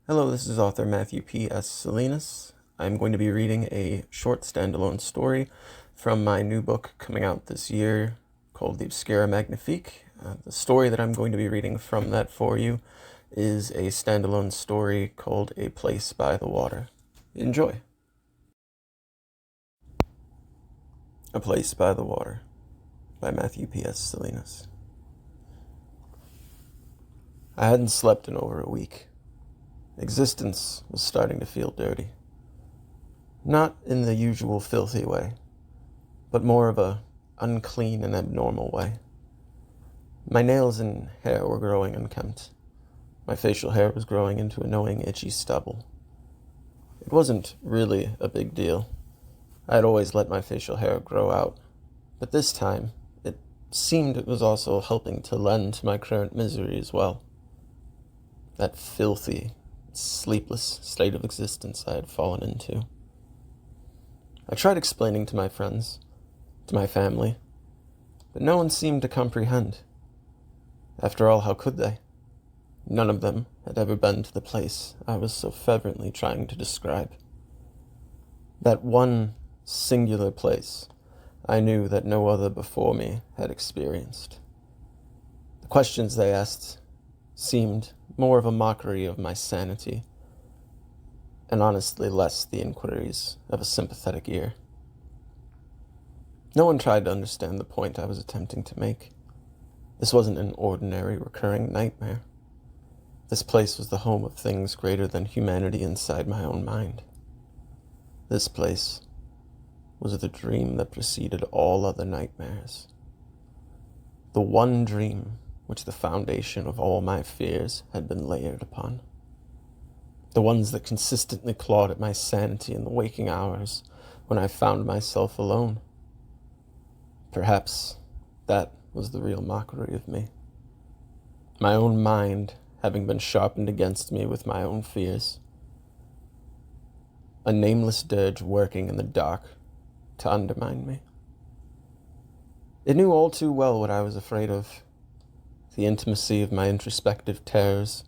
Hello, this is author Matthew P.S. Salinas. I'm going to be reading a short standalone story from my new book coming out this year called The Obscura Magnifique. The story that I'm going to be reading from that for you is a standalone story called A Place by the Water. Enjoy. A Place by the Water by Matthew P.S. Salinas. I hadn't slept in over a week. Existence was starting to feel dirty. Not in the usual filthy way, but more of a unclean and abnormal way. My nails and hair were growing unkempt. My facial hair was growing into annoying itchy stubble. It wasn't really a big deal. I had always let my facial hair grow out, but this time it seemed it was also helping to lend to my current misery as well. That filthy, sleepless state of existence I had fallen into. I tried explaining to my friends, to my family, but no one seemed to comprehend. After all, how could they? None of them had ever been to the place I was so fervently trying to describe. That one singular place I knew that no other before me had experienced. The questions they asked seemed more of a mockery of my sanity, and honestly less the inquiries of a sympathetic ear. No one tried to understand the point I was attempting to make. This wasn't an ordinary recurring nightmare. This place was the home of things greater than humanity inside my own mind. This place was the dream that preceded all other nightmares. The one dream which the foundation of all my fears had been layered upon. The ones that consistently clawed at my sanity in the waking hours when I found myself alone. Perhaps that was the real mockery of me. My own mind having been sharpened against me with my own fears. A nameless dirge working in the dark to undermine me. It knew all too well what I was afraid of. The intimacy of my introspective terrors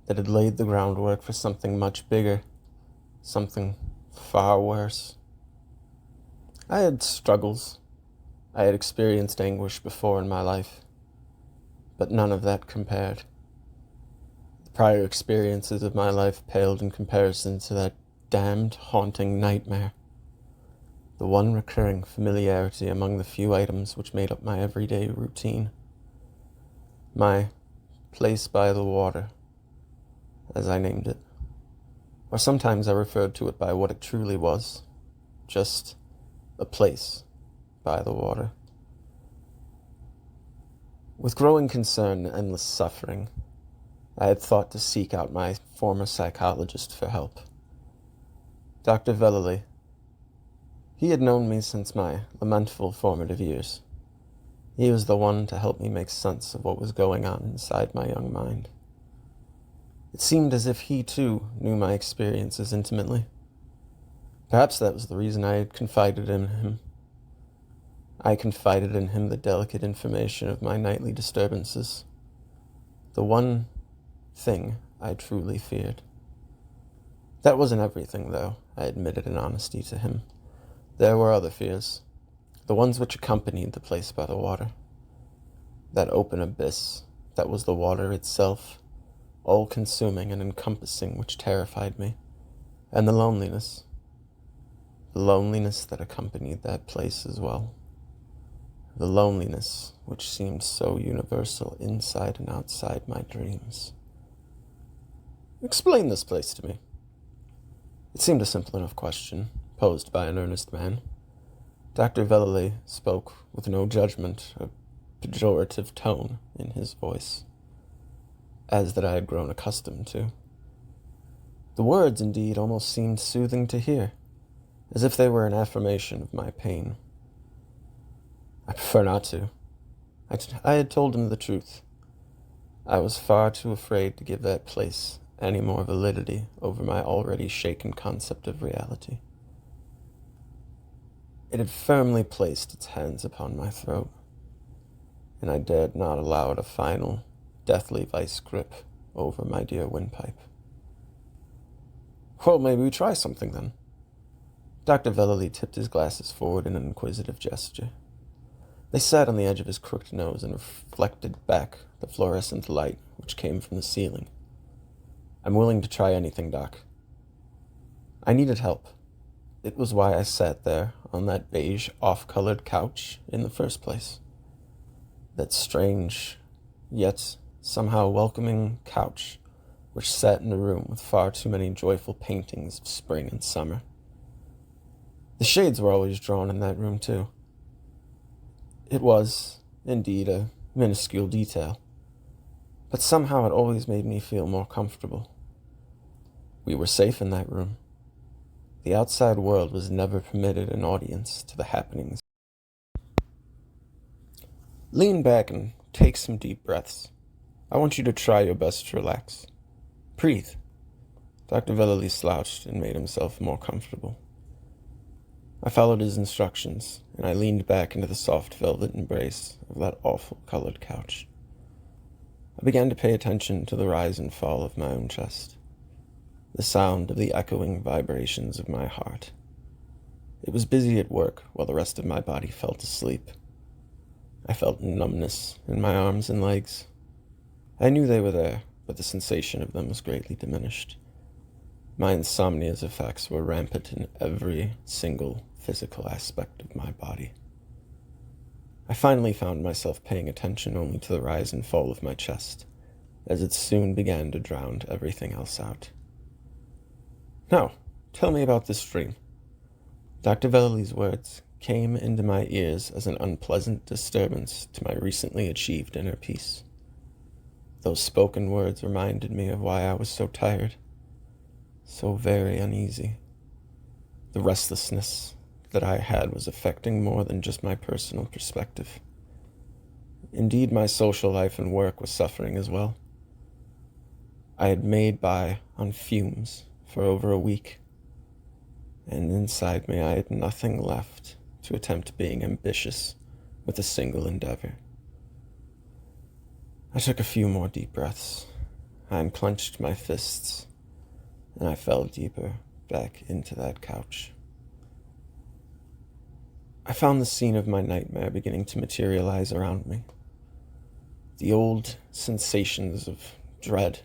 that had laid the groundwork for something much bigger, something far worse. I had struggles. I had experienced anguish before in my life, but none of that compared. The prior experiences of my life paled in comparison to that damned, haunting nightmare, the one recurring familiarity among the few items which made up my everyday routine. My place by the water, as I named it. Or sometimes I referred to it by what it truly was, just a place by the water. With growing concern and endless suffering, I had thought to seek out my former psychologist for help. Dr. Vellely. He had known me since my lamentable formative years. He was the one to help me make sense of what was going on inside my young mind. It seemed as if he, too, knew my experiences intimately. Perhaps that was the reason I had confided in him. I confided in him the delicate information of my nightly disturbances. The one thing I truly feared. That wasn't everything, though, I admitted in honesty to him. There were other fears. The ones which accompanied the place by the water. That open abyss that was the water itself, all-consuming and encompassing, which terrified me. And the loneliness. The loneliness that accompanied that place as well. The loneliness which seemed so universal inside and outside my dreams. Explain this place to me. It seemed a simple enough question, posed by an earnest man. Dr. Vellely spoke with no judgment or pejorative tone in his voice, as that I had grown accustomed to. The words, indeed, almost seemed soothing to hear, as if they were an affirmation of my pain. I prefer not to. I had told him the truth. I was far too afraid to give that place any more validity over my already shaken concept of reality. It had firmly placed its hands upon my throat, and I dared not allow it a final, deathly vice grip over my dear windpipe. Well, maybe we try something then. Dr. Velily tipped his glasses forward in an inquisitive gesture. They sat on the edge of his crooked nose and reflected back the fluorescent light which came from the ceiling. I'm willing to try anything, Doc. I needed help. It was why I sat there on that beige, off-colored couch in the first place. That strange, yet somehow welcoming couch which sat in a room with far too many joyful paintings of spring and summer. The shades were always drawn in that room, too. It was, indeed, a minuscule detail, but somehow it always made me feel more comfortable. We were safe in that room. The outside world was never permitted an audience to the happenings. Lean back and take some deep breaths. I want you to try your best to relax. Breathe. Dr. Velily slouched and made himself more comfortable. I followed his instructions, and I leaned back into the soft velvet embrace of that awful colored couch. I began to pay attention to the rise and fall of my own chest, the sound of the echoing vibrations of my heart. It was busy at work while the rest of my body fell asleep. I felt numbness in my arms and legs. I knew they were there, but the sensation of them was greatly diminished. My insomnia's effects were rampant in every single physical aspect of my body. I finally found myself paying attention only to the rise and fall of my chest, as it soon began to drown everything else out. Now, tell me about this dream. Dr. Velily's words came into my ears as an unpleasant disturbance to my recently achieved inner peace. Those spoken words reminded me of why I was so tired, so very uneasy. The restlessness that I had was affecting more than just my personal perspective. Indeed, my social life and work was suffering as well. I had made by on fumes for over a week, and inside me I had nothing left to attempt being ambitious with a single endeavor. I took a few more deep breaths. I unclenched my fists, and I fell deeper back into that couch. I found the scene of my nightmare beginning to materialize around me. The old sensations of dread,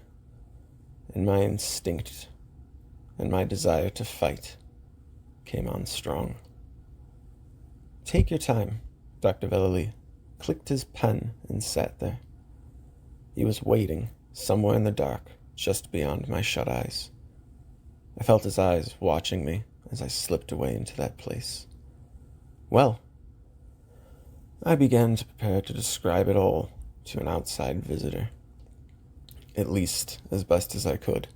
and my instinct, and my desire to fight came on strong. Take your time, Dr. Velily clicked his pen and sat there. He was waiting, somewhere in the dark, just beyond my shut eyes. I felt his eyes watching me as I slipped away into that place. Well, I began to prepare to describe it all to an outside visitor. At least, as best as I could.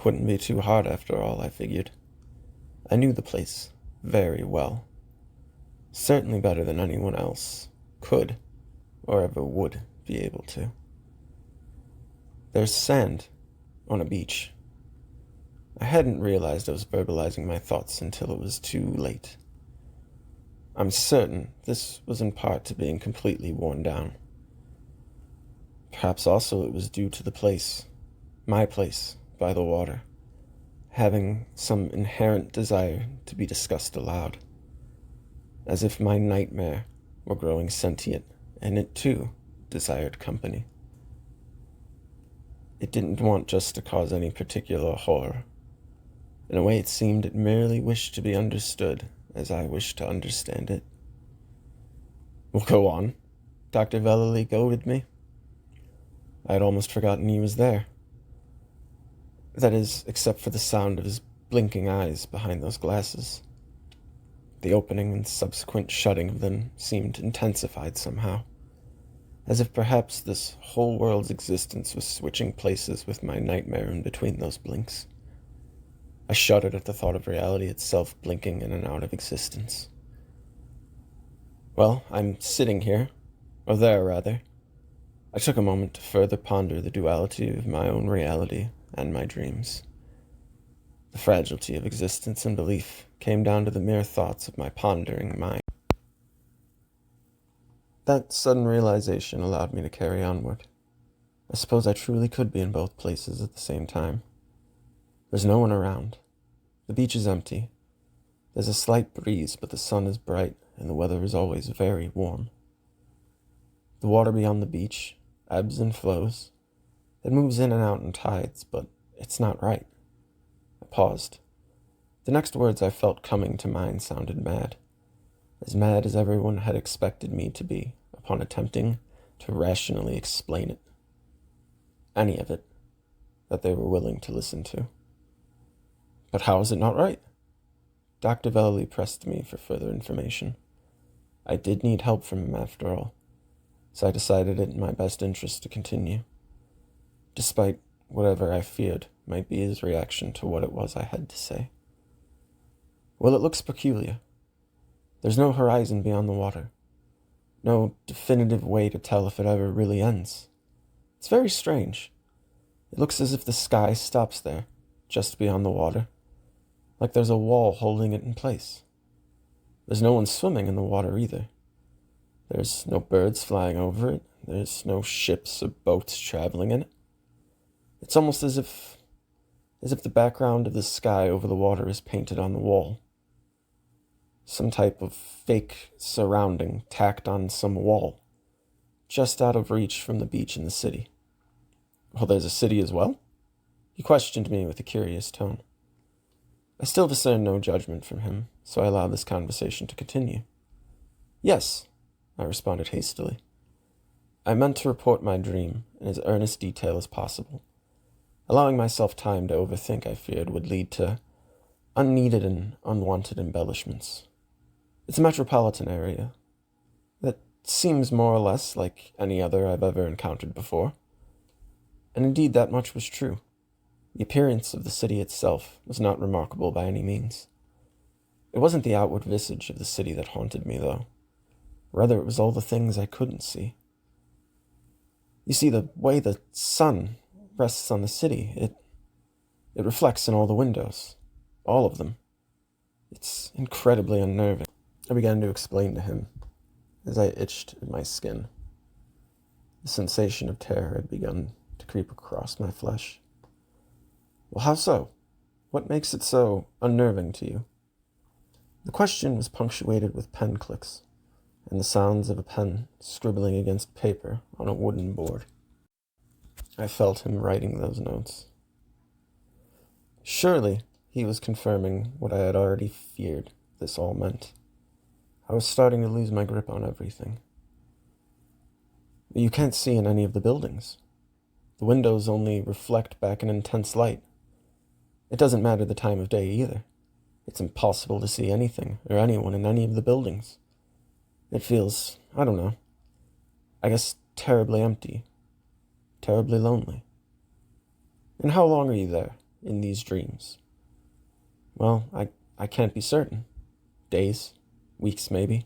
Wouldn't be too hard after all, I figured. I knew the place very well. Certainly better than anyone else could or ever would be able to. There's sand on a beach. I hadn't realized I was verbalizing my thoughts until it was too late. I'm certain this was in part to being completely worn down. Perhaps also it was due to the place, my place, by the water, having some inherent desire to be discussed aloud, as if my nightmare were growing sentient, and it too desired company. It didn't want just to cause any particular horror. In a way, it seemed it merely wished to be understood as I wished to understand it. Well, go on, Dr. Velily goaded me. I had almost forgotten he was there. That is, except for the sound of his blinking eyes behind those glasses. The opening and subsequent shutting of them seemed intensified somehow, as if perhaps this whole world's existence was switching places with my nightmare in between those blinks. I shuddered at the thought of reality itself blinking in and out of existence. Well, I'm sitting here, or there, rather. I took a moment to further ponder the duality of my own reality and my dreams. The fragility of existence and belief came down to the mere thoughts of my pondering mind. That sudden realization allowed me to carry onward. I suppose I truly could be in both places at the same time. There's no one around. The beach is empty. There's a slight breeze, but the sun is bright and the weather is always very warm. The water beyond the beach ebbs and flows. It moves in and out in tides, but it's not right. I paused. The next words I felt coming to mind sounded mad as everyone had expected me to be upon attempting to rationally explain it. Any of it that they were willing to listen to. But how is it not right? Dr. Vallely pressed me for further information. I did need help from him after all, so I decided it in my best interest to continue, despite whatever I feared might be his reaction to what it was I had to say. Well, it looks peculiar. There's no horizon beyond the water. No definitive way to tell if it ever really ends. It's very strange. It looks as if the sky stops there, just beyond the water, like there's a wall holding it in place. There's no one swimming in the water either. There's no birds flying over it. There's no ships or boats traveling in it. It's almost as if the background of the sky over the water is painted on the wall. Some type of fake surrounding tacked on some wall, just out of reach from the beach in the city. Well, there's a city as well? He questioned me with a curious tone. I still discerned no judgment from him, so I allowed this conversation to continue. Yes, I responded hastily. I meant to report my dream in as earnest detail as possible. Allowing myself time to overthink, I feared, would lead to unneeded and unwanted embellishments. It's a metropolitan area that seems more or less like any other I've ever encountered before. And indeed, that much was true. The appearance of the city itself was not remarkable by any means. It wasn't the outward visage of the city that haunted me, though. Rather, it was all the things I couldn't see. You see, the way the sun rests on the city, it reflects in all the windows. All of them. It's incredibly unnerving. I began to explain to him as I itched in my skin. The sensation of terror had begun to creep across my flesh. Well, how so? What makes it so unnerving to you? The question was punctuated with pen clicks and the sounds of a pen scribbling against paper on a wooden board. I felt him writing those notes. Surely he was confirming what I had already feared this all meant. I was starting to lose my grip on everything. You can't see in any of the buildings. The windows only reflect back an intense light. It doesn't matter the time of day either. It's impossible to see anything or anyone in any of the buildings. It feels, I don't know, I guess terribly empty, terribly lonely. And how long are you there in these dreams? Well, I can't be certain. Days, weeks maybe.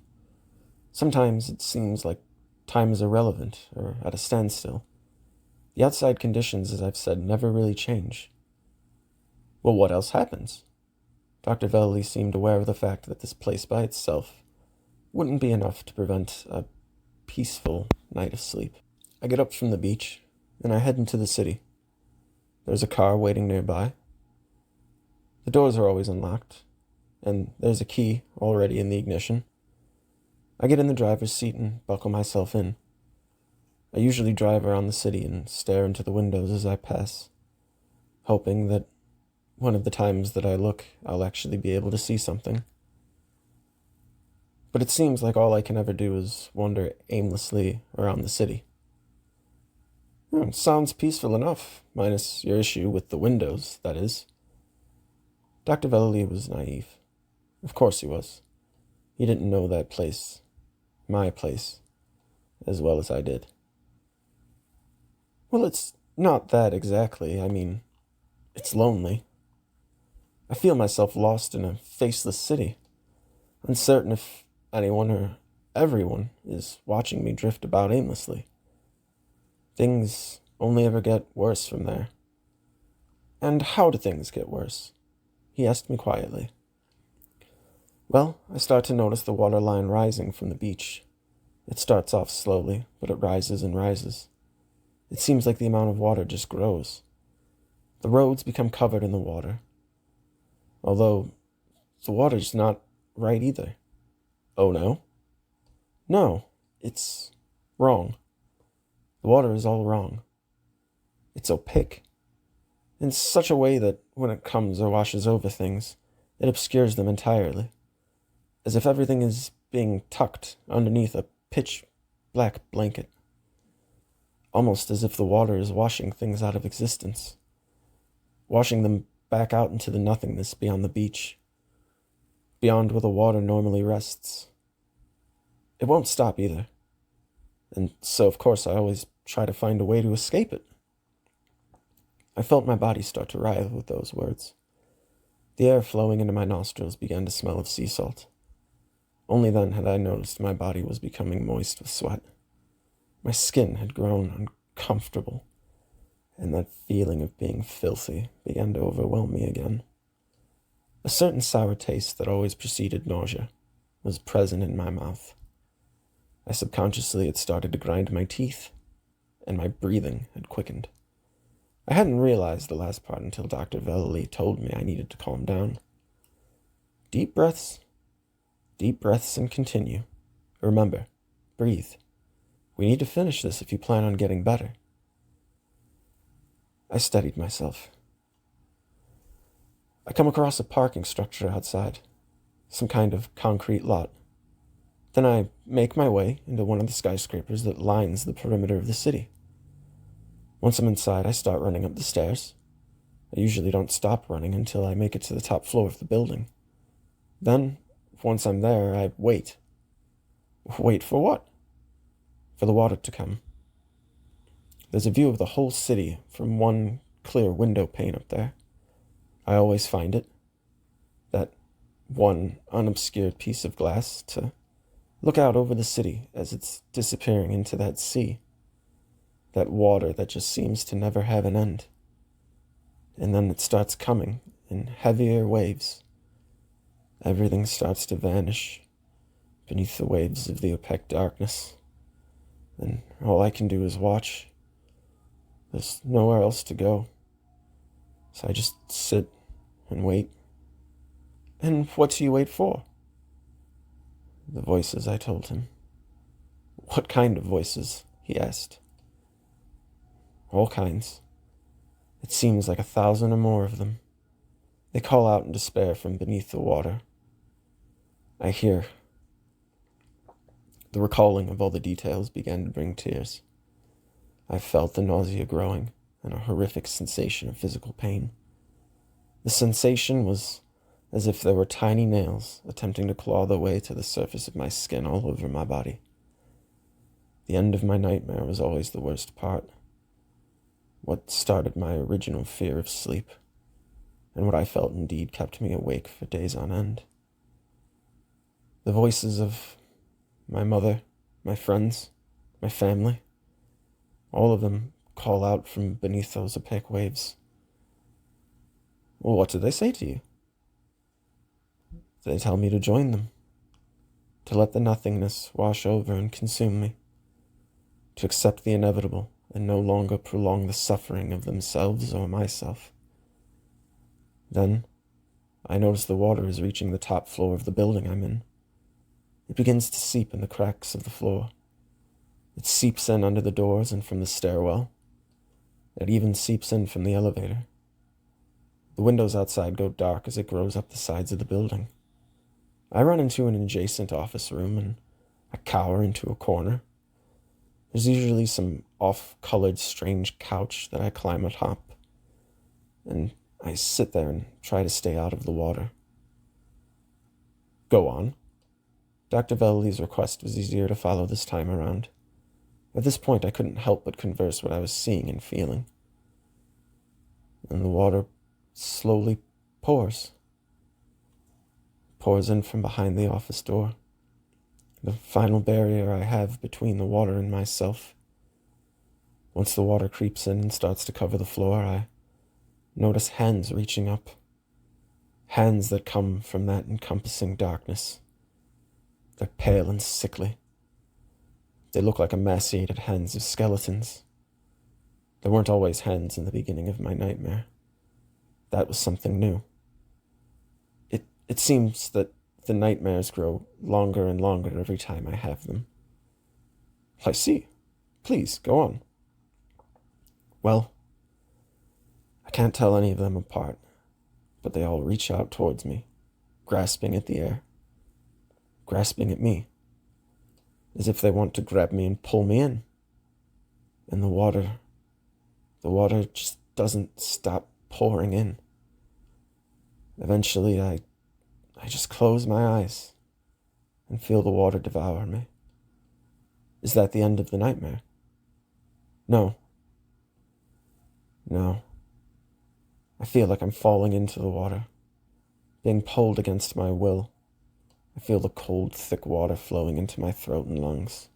Sometimes it seems like time is irrelevant or at a standstill. The outside conditions, as I've said, never really change. Well, what else happens? Dr. Vallely seemed aware of the fact that this place by itself wouldn't be enough to prevent a peaceful night of sleep. I get up from the beach, and I head into the city. There's a car waiting nearby. The doors are always unlocked, and there's a key already in the ignition. I get in the driver's seat and buckle myself in. I usually drive around the city and stare into the windows as I pass, hoping that one of the times that I look, I'll actually be able to see something. But it seems like all I can ever do is wander aimlessly around the city. It sounds peaceful enough, minus your issue with the windows, that is. Dr. Vallely was naive. Of course he was. He didn't know that place, my place, as well as I did. Well, it's not that exactly. I mean, it's lonely. I feel myself lost in a faceless city, uncertain if anyone or everyone is watching me drift about aimlessly. Things only ever get worse from there. And how do things get worse? He asked me quietly. Well, I start to notice the water line rising from the beach. It starts off slowly, but it rises and rises. It seems like the amount of water just grows. The roads become covered in the water, although the water's not right either. Oh no? No, it's wrong. The water is all wrong. It's opaque, in such a way that when it comes or washes over things, it obscures them entirely, as if everything is being tucked underneath a pitch-black blanket, almost as if the water is washing things out of existence, washing them back out into the nothingness beyond the beach, beyond where the water normally rests. It won't stop either, and so of course I always try to find a way to escape it. I felt my body start to writhe with those words. The air flowing into my nostrils began to smell of sea salt. Only then had I noticed my body was becoming moist with sweat. My skin had grown uncomfortable, and that feeling of being filthy began to overwhelm me again. A certain sour taste that always preceded nausea was present in my mouth. I subconsciously had started to grind my teeth, and my breathing had quickened. I hadn't realized the last part until Dr. Vellely told me I needed to calm down. Deep breaths, and continue. Remember, breathe. We need to finish this if you plan on getting better. I steadied myself. I come across a parking structure outside, some kind of concrete lot. Then I make my way into one of the skyscrapers that lines the perimeter of the city. Once I'm inside, I start running up the stairs. I usually don't stop running until I make it to the top floor of the building. Then, once I'm there, I wait. Wait for what? For the water to come. There's a view of the whole city from one clear window pane up there. I always find it, that one unobscured piece of glass, to look out over the city as it's disappearing into that sea. That water that just seems to never have an end. And then it starts coming in heavier waves. Everything starts to vanish beneath the waves of the opaque darkness. And all I can do is watch. There's nowhere else to go. So I just sit and wait. And what do you wait for? The voices, I told him. What kind of voices? He asked. All kinds. It seems like 1,000 or more of them. They call out in despair from beneath the water. I hear. The recalling of all the details began to bring tears. I felt the nausea growing and a horrific sensation of physical pain. The sensation was as if there were tiny nails attempting to claw their way to the surface of my skin all over my body. The end of my nightmare was always the worst part. What started my original fear of sleep, and what I felt indeed kept me awake for days on end. The voices of my mother, my friends, my family, all of them call out from beneath those opaque waves. Well, what do they say to you? They tell me to join them, to let the nothingness wash over and consume me, to accept the inevitable and no longer prolong the suffering of themselves or myself. Then, I notice the water is reaching the top floor of the building I'm in. It begins to seep in the cracks of the floor. It seeps in under the doors and from the stairwell. It even seeps in from the elevator. The windows outside go dark as it grows up the sides of the building. I run into an adjacent office room and I cower into a corner. There's usually some off-colored strange couch that I climb atop, and I sit there and try to stay out of the water. Go on. Dr. Vellely's request was easier to follow this time around. At this point, I couldn't help but converse what I was seeing and feeling. And the water slowly pours in from behind the office door. The final barrier I have between the water and myself. Once the water creeps in and starts to cover the floor, I notice hands reaching up. Hands that come from that encompassing darkness. They're pale and sickly. They look like emaciated hands of skeletons. There weren't always hands in the beginning of my nightmare. that was something new. It seems that the nightmares grow longer and longer every time I have them. I see. Please, go on. Well, I can't tell any of them apart, but they all reach out towards me, grasping at the air, grasping at me, as if they want to grab me and pull me in. And the water just doesn't stop pouring in. Eventually, I just close my eyes and feel the water devour me. Is that the end of the nightmare? No. No. I feel like I'm falling into the water, being pulled against my will. I feel the cold, thick water flowing into my throat and lungs.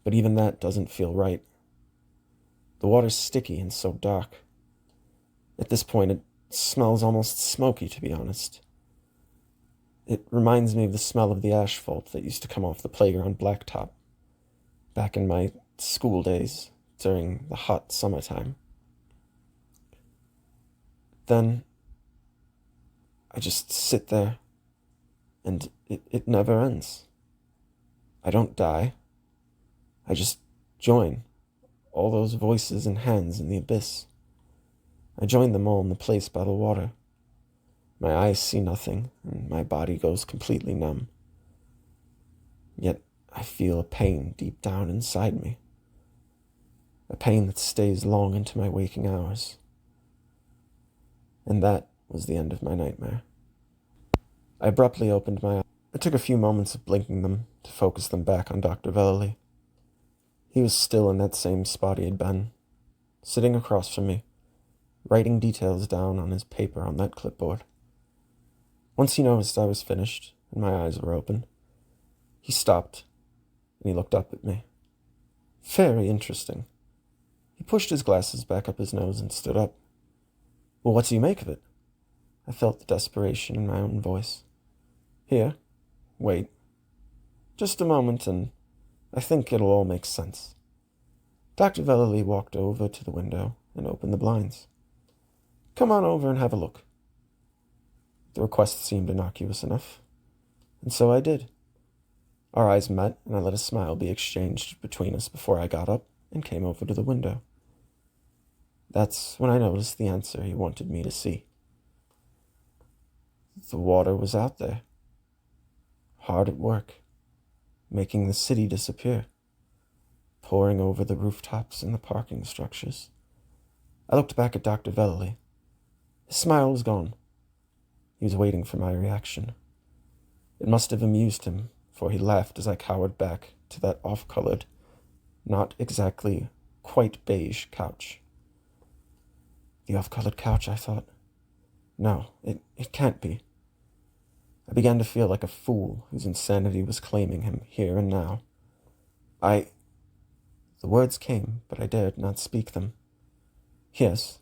But even that doesn't feel right. The water's sticky and so dark. At this point, it smells almost smoky, to be honest. It reminds me of the smell of the asphalt that used to come off the playground blacktop back in my school days during the hot summertime. Then I just sit there, and it never ends. I don't die. I just join all those voices and hands in the abyss. I join them all in the place by the water. My eyes see nothing, and my body goes completely numb. Yet I feel a pain deep down inside me. A pain that stays long into my waking hours. And that was the end of my nightmare. I abruptly opened my eyes. It took a few moments of blinking them to focus them back on Dr. Vellely. He was still in that same spot he had been, sitting across from me, writing details down on his paper on that clipboard. Once he noticed I was finished and my eyes were open, he stopped and he looked up at me. Very interesting. He pushed his glasses back up his nose and stood up. Well, what do you make of it? I felt the desperation in my own voice. Here, wait. Just a moment, and I think it'll all make sense. Dr. Vellely walked over to the window and opened the blinds. Come on over and have a look. The request seemed innocuous enough, and so I did. Our eyes met, and I let a smile be exchanged between us before I got up and came over to the window. That's when I noticed the answer he wanted me to see. The water was out there, hard at work, making the city disappear, pouring over the rooftops and the parking structures. I looked back at Dr. Vellely. His smile was gone. He was waiting for my reaction. It must have amused him, for he laughed as I cowered back to that off-colored, not exactly quite beige couch. The off-colored couch, I thought. No, it can't be. I began to feel like a fool whose insanity was claiming him here and now. The words came, but I dared not speak them. Yes,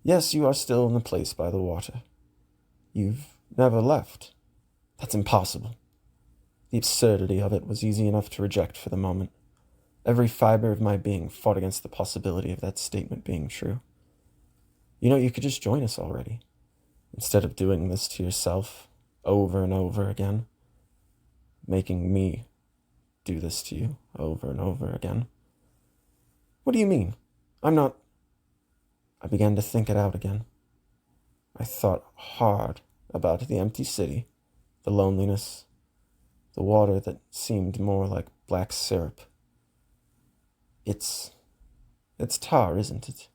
you are still in the place by the water. You've never left. That's impossible. The absurdity of it was easy enough to reject for the moment. Every fiber of my being fought against the possibility of that statement being true. You could just join us already, instead of doing this to yourself over and over again, making me do this to you over and over again. What do you mean? I'm not... I began to think it out again. I thought hard about the empty city, the loneliness, the water that seemed more like black syrup. It's tar, isn't it?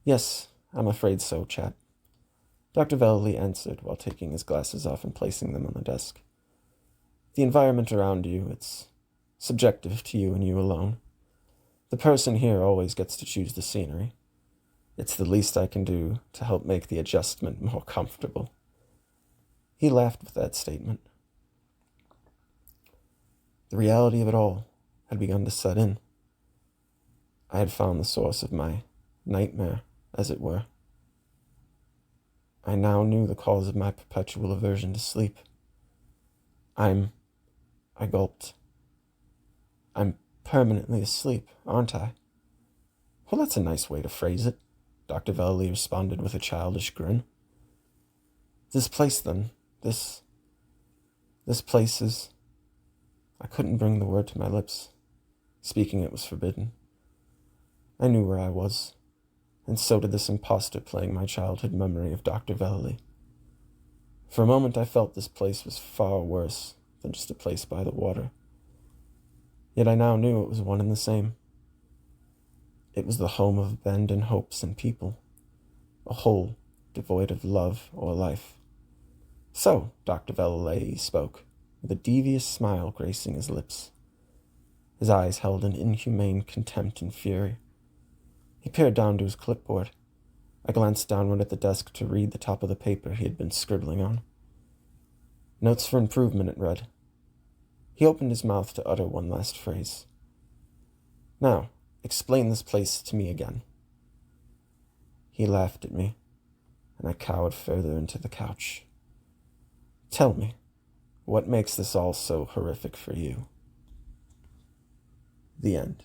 Yes, I'm afraid so, chap. Dr. Vellely answered while taking his glasses off and placing them on the desk. The environment around you, it's subjective to you and you alone. The person here always gets to choose the scenery. It's the least I can do to help make the adjustment more comfortable. He laughed with that statement. The reality of it all had begun to set in. I had found the source of my nightmare, as it were. I now knew the cause of my perpetual aversion to sleep. I gulped. I'm permanently asleep, aren't I? Well, that's a nice way to phrase it. Dr. Valley responded with a childish grin. This place, then. This place is... I couldn't bring the word to my lips. Speaking it was forbidden. I knew where I was, and so did this impostor playing my childhood memory of Dr. Valley. For a moment I felt this place was far worse than just a place by the water. Yet I now knew it was one and the same. It was the home of abandoned hopes and people, a hole devoid of love or life. So, Dr. Valley spoke, with a devious smile gracing his lips. His eyes held an inhumane contempt and fury. He peered down to his clipboard. I glanced downward at the desk to read the top of the paper he had been scribbling on. Notes for improvement, it read. He opened his mouth to utter one last phrase. Now, explain this place to me again. He laughed at me, and I cowered further into the couch. Tell me, what makes this all so horrific for you? The end.